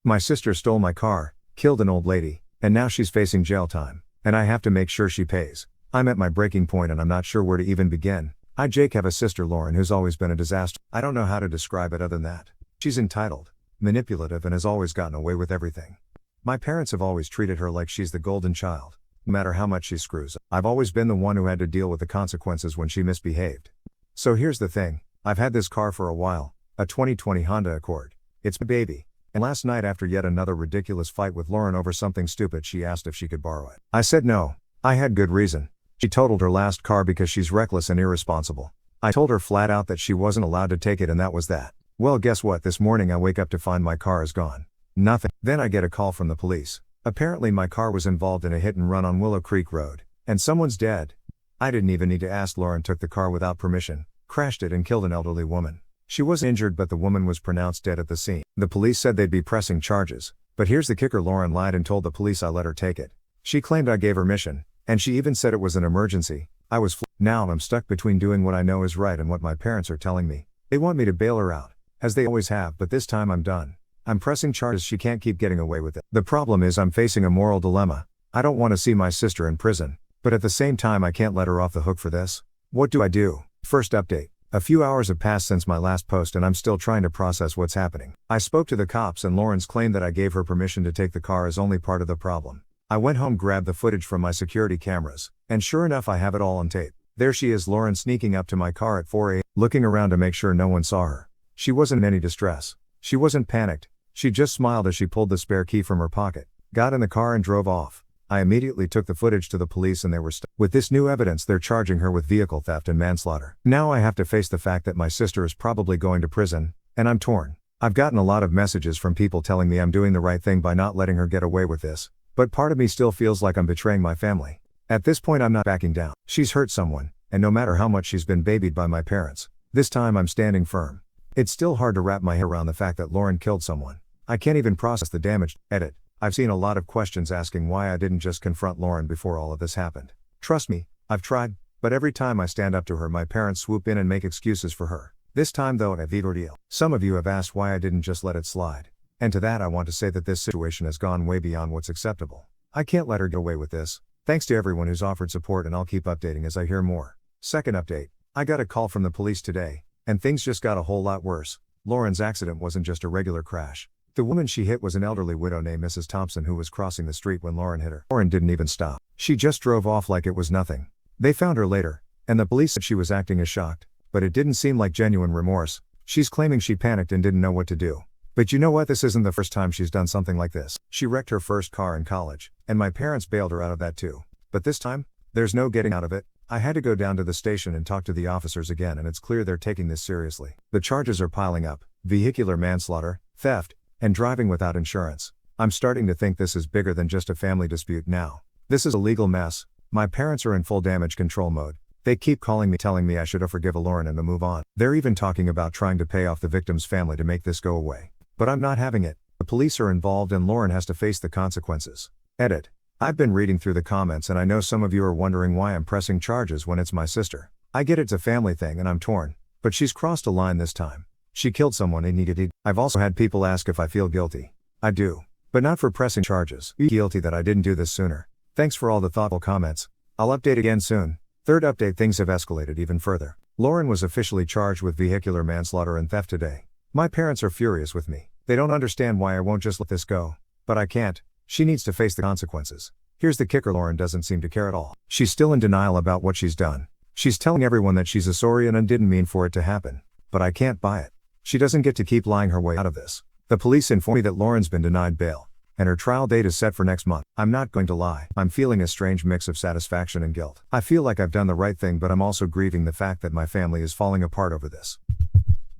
My sister stole my car, killed an old lady, and now she's facing jail time. And I have to make sure she pays. I'm at my breaking point and I'm not sure where to even begin. I, Jake, have a sister, Lauren, who's always been a disaster. I don't know how to describe it other than that. She's entitled, manipulative, and has always gotten away with everything. My parents have always treated her like she's the golden child. No matter how much she screws, I've always been the one who had to deal with the consequences when she misbehaved. So here's the thing, I've had this car for a while, a 2020 Honda Accord. It's my baby. And last night, after yet another ridiculous fight with Lauren over something stupid, she asked if she could borrow it. I said no. I had good reason. She totaled her last car because she's reckless and irresponsible. I told her flat out that she wasn't allowed to take it, and that was that. Well, guess what? This morning I wake up to find my car is gone. Nothing. Then I get a call from the police. Apparently my car was involved in a hit and run on Willow Creek Road, and someone's dead. I didn't even need to ask. Lauren took the car without permission, crashed it, and killed an elderly woman. She was injured, but the woman was pronounced dead at the scene. The police said they'd be pressing charges, but here's the kicker: Lauren lied and told the police I let her take it. She claimed I gave her permission, and she even said it was an emergency. I was Now I'm stuck between doing what I know is right and what my parents are telling me. They want me to bail her out, as they always have, but this time I'm done. I'm pressing charges. She can't keep getting away with it. The problem is I'm facing a moral dilemma. I don't want to see my sister in prison, but at the same time I can't let her off the hook for this. What do I do? First update. A few hours have passed since my last post and I'm still trying to process what's happening. I spoke to the cops and Lauren's claim that I gave her permission to take the car is only part of the problem. I went home, grabbed the footage from my security cameras, and sure enough I have it all on tape. There she is, Lauren, sneaking up to my car at 4 a.m., looking around to make sure no one saw her. She wasn't in any distress. She wasn't panicked. She just smiled as she pulled the spare key from her pocket, got in the car and drove off. I immediately took the footage to the police and they were stuck. With this new evidence, they're charging her with vehicle theft and manslaughter. Now I have to face the fact that my sister is probably going to prison, and I'm torn. I've gotten a lot of messages from people telling me I'm doing the right thing by not letting her get away with this, but part of me still feels like I'm betraying my family. At this point I'm not backing down. She's hurt someone, and no matter how much she's been babied by my parents, this time I'm standing firm. It's still hard to wrap my head around the fact that Lauren killed someone. I can't even process the damage. Edit. I've seen a lot of questions asking why I didn't just confront Lauren before all of this happened. Trust me, I've tried, but every time I stand up to her my parents swoop in and make excuses for her. This time though, a big ordeal. Some of you have asked why I didn't just let it slide. And to that I want to say that this situation has gone way beyond what's acceptable. I can't let her get away with this. Thanks to everyone who's offered support, and I'll keep updating as I hear more. Second update. I got a call from the police today, and things just got a whole lot worse. Lauren's accident wasn't just a regular crash. The woman she hit was an elderly widow named Mrs. Thompson who was crossing the street when Lauren hit her. Lauren didn't even stop. She just drove off like it was nothing. They found her later, and the police said she was acting as shocked, but it didn't seem like genuine remorse. She's claiming she panicked and didn't know what to do. But you know what? This isn't the first time she's done something like this. She wrecked her first car in college, and my parents bailed her out of that too. But this time, there's no getting out of it. I had to go down to the station and talk to the officers again, and it's clear they're taking this seriously. The charges are piling up: vehicular manslaughter, theft, and driving without insurance. I'm starting to think this is bigger than just a family dispute now. This is a legal mess. My parents are in full damage control mode. They keep calling me telling me I should forgive Lauren and to move on. They're even talking about trying to pay off the victim's family to make this go away. But I'm not having it. The police are involved and Lauren has to face the consequences. Edit. I've been reading through the comments and I know some of you are wondering why I'm pressing charges when it's my sister. I get it's a family thing and I'm torn, but she's crossed a line this time. She killed someone and needed it. I've also had people ask if I feel guilty. I do. But not for pressing charges. Guilty that I didn't do this sooner. Thanks for all the thoughtful comments. I'll update again soon. Third update. Things have escalated even further. Lauren was officially charged with vehicular manslaughter and theft today. My parents are furious with me. They don't understand why I won't just let this go. But I can't. She needs to face the consequences. Here's the kicker: Lauren doesn't seem to care at all. She's still in denial about what she's done. She's telling everyone that she's sorry and didn't mean for it to happen. But I can't buy it. She doesn't get to keep lying her way out of this. The police inform me that Lauren's been denied bail, and her trial date is set for next month. I'm not going to lie. I'm feeling a strange mix of satisfaction and guilt. I feel like I've done the right thing, but I'm also grieving the fact that my family is falling apart over this.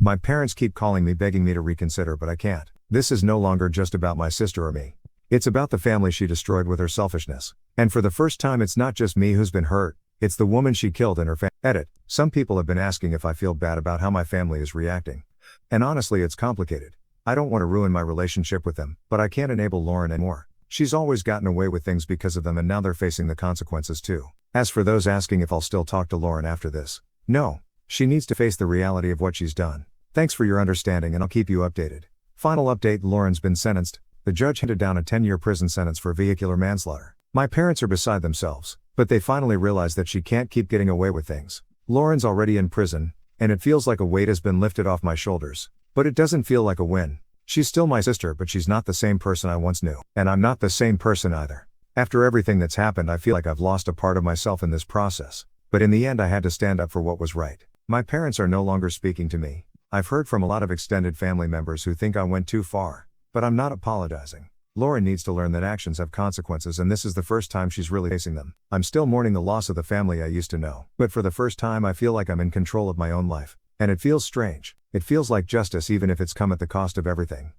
My parents keep calling me, begging me to reconsider, but I can't. This is no longer just about my sister or me. It's about the family she destroyed with her selfishness. And for the first time, it's not just me who's been hurt. It's the woman she killed and her family. Edit. Some people have been asking if I feel bad about how my family is reacting. And honestly, it's complicated. I don't want to ruin my relationship with them, but I can't enable Lauren anymore. She's always gotten away with things because of them, and now they're facing the consequences too. As for those asking if I'll still talk to Lauren after this, no. She needs to face the reality of what she's done. Thanks for your understanding and I'll keep you updated. Final update: Lauren's been sentenced. The judge handed down a 10-year prison sentence for vehicular manslaughter. My parents are beside themselves, but they finally realize that she can't keep getting away with things. Lauren's already in prison, and it feels like a weight has been lifted off my shoulders. But it doesn't feel like a win. She's still my sister, but she's not the same person I once knew. And I'm not the same person either. After everything that's happened, I feel like I've lost a part of myself in this process. But in the end, I had to stand up for what was right. My parents are no longer speaking to me. I've heard from a lot of extended family members who think I went too far. But I'm not apologizing. Lauren needs to learn that actions have consequences, and this is the first time she's really facing them. I'm still mourning the loss of the family I used to know. But for the first time, I feel like I'm in control of my own life. And it feels strange. It feels like justice, even if it's come at the cost of everything.